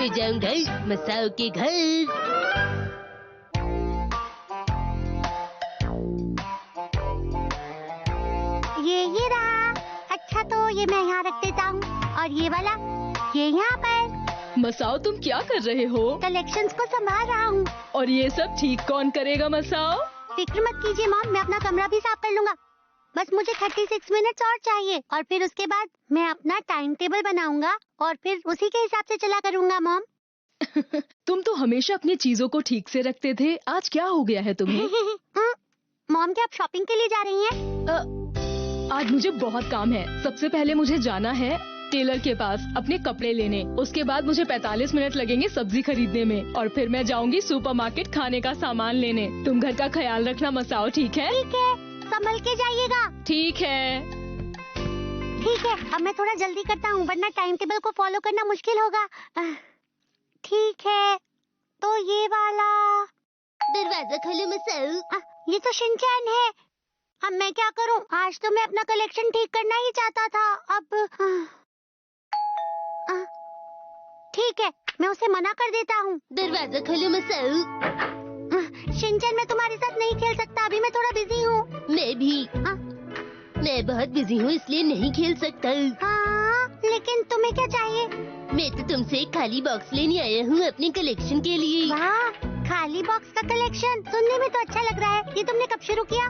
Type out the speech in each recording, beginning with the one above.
ले जाऊंगा मसाओ के घर। ये रहा। अच्छा तो ये मैं यहाँ रख देता हूँ और ये वाला ये यहाँ पर। मसाओ तुम क्या कर रहे हो? कलेक्शंस को संभाल रहा हूँ। और ये सब ठीक कौन करेगा मसाओ? फिक्र मत कीजिए मॉम, मैं अपना कमरा भी साफ कर लूंगा। बस मुझे 36 मिनट्स और चाहिए और फिर उसके बाद मैं अपना टाइम टेबल बनाऊंगा और फिर उसी के हिसाब से चला करूंगा मॉम। तुम तो हमेशा अपनी चीजों को ठीक से रखते थे, आज क्या हो गया है तुम्हें? मॉम क्या आप शॉपिंग के लिए जा रही हैं? आज मुझे बहुत काम है। सबसे पहले मुझे जाना है टेलर के पास अपने कपड़े लेने। उसके बाद मुझे 45 मिनट लगेंगे सब्जी खरीदने में और फिर मैं जाऊंगी सुपरमार्केट खाने का सामान लेने। तुम घर का ख्याल रखना मसाओ, ठीक है? ठीक है, संभल के जाइएगा। ठीक है। ठीक है, अब मैं थोड़ा जल्दी करता हूँ वरना टाइम टेबल को फॉलो करना मुश्किल होगा। ठीक है, तो ये वाला। दरवाजा खोलो मसाओ। ये तो शिनचैन है। अब मैं क्या करूं? आज तो मैं अपना कलेक्शन ठीक करना ही चाहता था। अब ठीक है, मैं उसे मना कर देता हूँ। दरवाजा खोलो मसाओ। शिनचैन मैं तुम्हारे साथ नहीं खेल सकता, अभी मैं थोड़ा बिजी हूँ। मैं भी। मैं बहुत बिजी हूँ इसलिए नहीं खेल सकता। हाँ, लेकिन तुम्हें क्या चाहिए? मैं तो तुमसे एक खाली बॉक्स लेने आया हूँ अपने कलेक्शन के लिए। वाह, खाली बॉक्स का कलेक्शन सुनने में तो अच्छा लग रहा है। ये तुमने कब शुरू किया?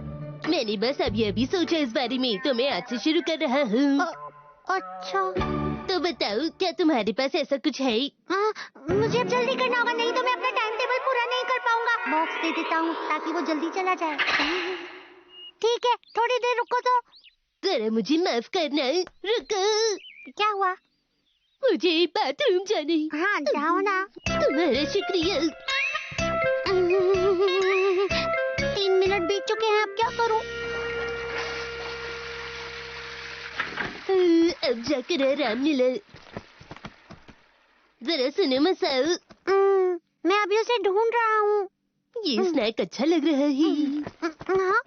मैंने बस अभी सोचा इस बारे में, तो मैं आज से शुरू कर रहा हूँ। अच्छा, तो बताओ क्या तुम्हारे पास ऐसा कुछ है? मुझे अब जल्दी करना होगा, नहीं तो मैं अपना टाइम टेबल पूरा नहीं कर पाऊंगा। बॉक्स दे देता हूँ ताकि वो जल्दी चला जाए। ठीक है, थोड़ी देर रुको तो। जरा मुझे माफ करना, रुको। क्या हुआ? मुझे बाथरूम जाने। हाँ, जाओ ना। तुम्हारा शुक्रिया। 3 मिनट बीत चुके हैं, अब क्या करूं? अब जाकर आराम मिला। जरा सुनो मसाओ। मैं अभी उसे ढूंढ रहा हूँ। ये स्नैक अच्छा लग रहा है। हाँ?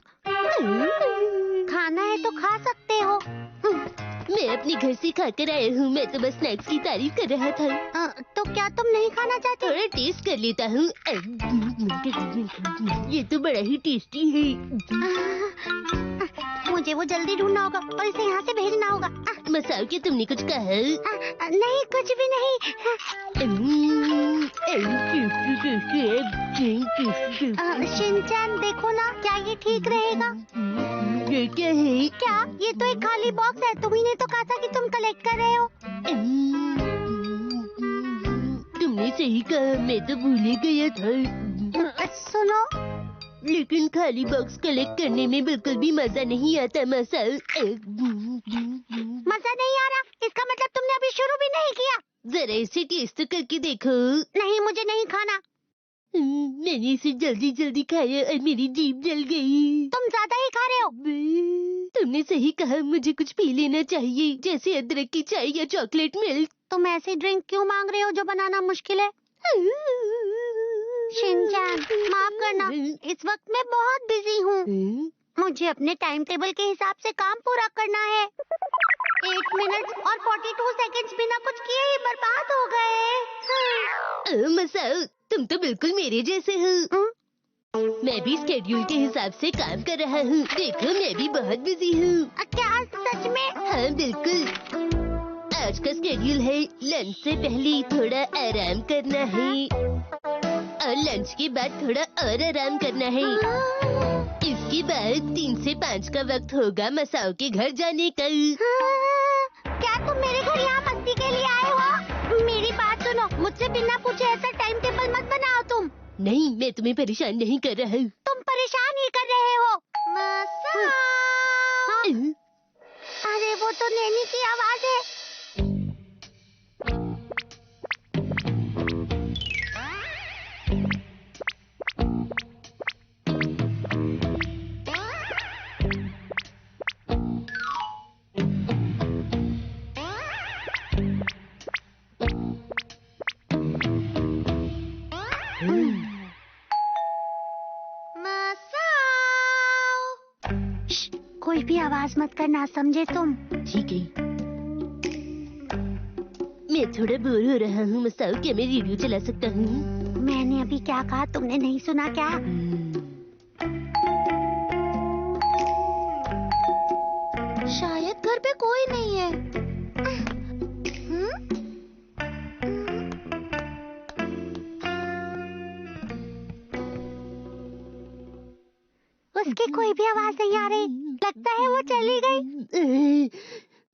खाना है तो खा सकते हो। मैं अपने घर से खाकर आया हूँ, मैं तो बस स्नैक्स की तारीफ कर रहा था। तो क्या तुम नहीं खाना चाहते? थोड़ा टेस्ट कर लेता हूँ। ये तो बड़ा ही टेस्टी है। मुझे वो जल्दी ढूंढना होगा और इसे यहाँ से भेजना होगा। मसाओ क्या तुमने कुछ कहा? नहीं, कुछ भी नहीं। शिनचैन देखो ना, क्या ये ठीक रहेगा? ये क्या है? क्या? ये तो एक खाली बॉक्स है। तुम ही ने तो कहा था कि तुम कलेक्ट कर रहे हो। तुमने सही कहा, मैं तो भूल ही गया था। सुनो, लेकिन खाली बॉक्स कलेक्ट करने में बिल्कुल भी मजा नहीं आता मसाओ। मजा नहीं आ रहा? इसका मतलब तुमने अभी शुरू भी नहीं किया। जरा इसे टेस्ट तो करके देखो। नहीं, मुझे नहीं खाना। मैंने इसे जल्दी जल्दी खाया और मेरी जीभ जल गई। तुम ज्यादा ही खा रहे हो। तुमने सही कहा, मुझे कुछ पी लेना चाहिए, जैसे अदरक की चाय या चॉकलेट मिल्क। तुम ऐसी ड्रिंक क्यों मांग रहे हो जो बनाना मुश्किल है? शिनचैन, माफ करना, इस वक्त मैं बहुत बिजी हूँ। मुझे अपने टाइम टेबल के हिसाब से काम पूरा करना है। 8 मिनट और 42 सेकंड्स बिना कुछ किए ही बर्बाद हो गए। मसाओ, तुम तो बिल्कुल मेरे जैसे हो। मैं भी स्केड्यूल के हिसाब से काम कर रहा हूँ। देखो मैं भी बहुत बिजी हूँ। क्या सच में? हाँ बिल्कुल। आज का स्केड्यूल है लंच से पहले थोड़ा आराम करना है और लंच के बाद थोड़ा और आराम करना है। इसके बाद 3 से 5 का वक्त होगा मसाओ के घर जाने का। क्या तुम मेरे घर यहाँ मस्ती के लिए आए हो? मेरी बात सुनो, मुझसे बिना पूछे ऐसा टाइम टेबल मत बनाओ तुम। नहीं, मैं तुम्हें परेशान नहीं कर रहा हूँ। तुम परेशान ही कर रहे हो। मसाओ। अरे वो तो नैनी की आवाज है। कोई भी आवाज मत करना, समझे तुम? ठीक है। मैं थोड़ा बोर हो रहा हूँ मसाओ, क्या मैं रेडियो चला सकता हूँ? मैंने अभी क्या कहा तुमने नहीं सुना क्या? शायद घर पे कोई नहीं है। उसकी कोई भी आवाज नहीं आ रही। लगता है वो चली गई।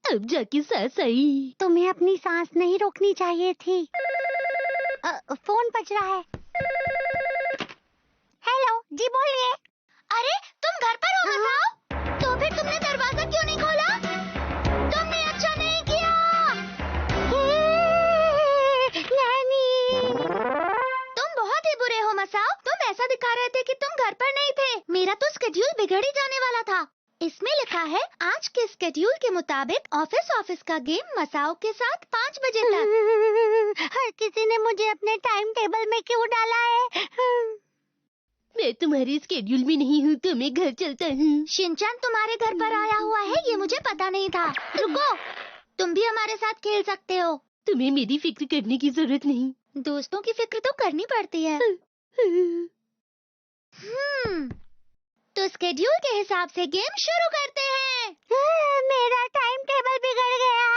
अब जाके सांस आई। तुम्हें अपनी सांस नहीं रोकनी चाहिए थी। फोन बज रहा है। हेलो जी, बोलिए। अरे तुम घर पर हो मसाओ? तो फिर तुमने दरवाजा क्यों नहीं खोला? तुमने अच्छा नहीं किया। नैनी, तुम बहुत ही बुरे हो मसाओ। तुम ऐसा दिखा रहे थे कि तुम घर पर नहीं थे। मेरा तो स्केड्यूल बिगड़ ही जाने वाला था। इसमें लिखा है आज के स्केड्यूल के मुताबिक ऑफिस का गेम मसाओ के साथ 5 बजे तक। हर किसी ने मुझे अपने टाइम टेबल में क्यों डाला है? मैं तुम्हारे स्केड्यूल में नहीं हूँ, तो मैं घर चलता हूँ। शिनचैन तुम्हारे घर पर आया हुआ है, ये मुझे पता नहीं था। रुको, तुम भी हमारे साथ खेल सकते हो। तुम्हें मेरी फिक्र करने की जरूरत नहीं। दोस्तों की फिक्र तो करनी पड़ती है। तो स्केड्यूल के हिसाब से गेम शुरू करते हैं। मेरा टाइम टेबल बिगड़ गया,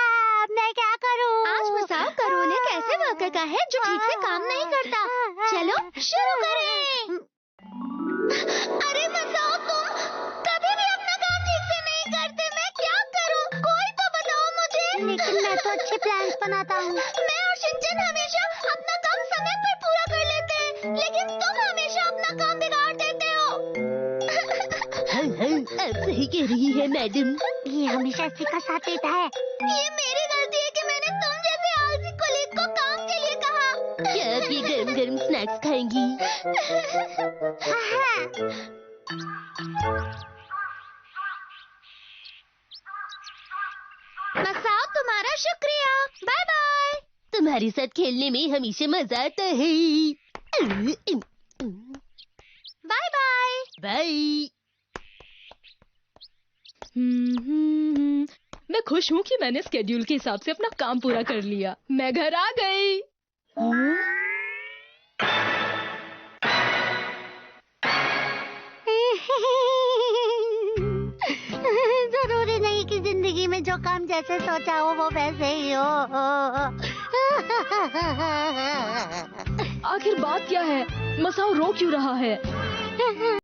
अब मैं क्या करूं? आज मसाओ का रोल एक ऐसे वर्कर का है जो ठीक से काम नहीं करता। चलो शुरू करें। अरे मसाओ, तुम कभी भी अपना काम ठीक से नहीं करते। मैं क्या करूं? कोई तो बताओ मुझे। लेकिन मैं तो अच्छे प्लान्स बनाता हूँ। मैं और शिनचैन हमेशा अपना काम समय पर पूरा कर लेते हैं, लेकिन तुम हमेशा अपना काम बिगाड़ देते हो। आप सही कह रही है मैडम। ये हमेशा इसी का साथ देता है। ये मेरी गलती है कि मैंने तुम जैसे आलसी कोलीग को काम के लिए कहा। क्या आप ये गरम गरम स्नैक्स खाएंगी? मसाओ, तुम्हारा शुक्रिया। Bye bye. तुम्हारे साथ खेलने में हमेशा मजा आता है। Bye bye. बाय। मैं खुश हूँ कि मैंने स्केड्यूल के हिसाब से अपना काम पूरा कर लिया। मैं घर आ गई। जरूरी नहीं कि जिंदगी में जो काम जैसे सोचा हो वो वैसे ही हो। आखिर बात क्या है? मसाओ रो क्यों रहा है?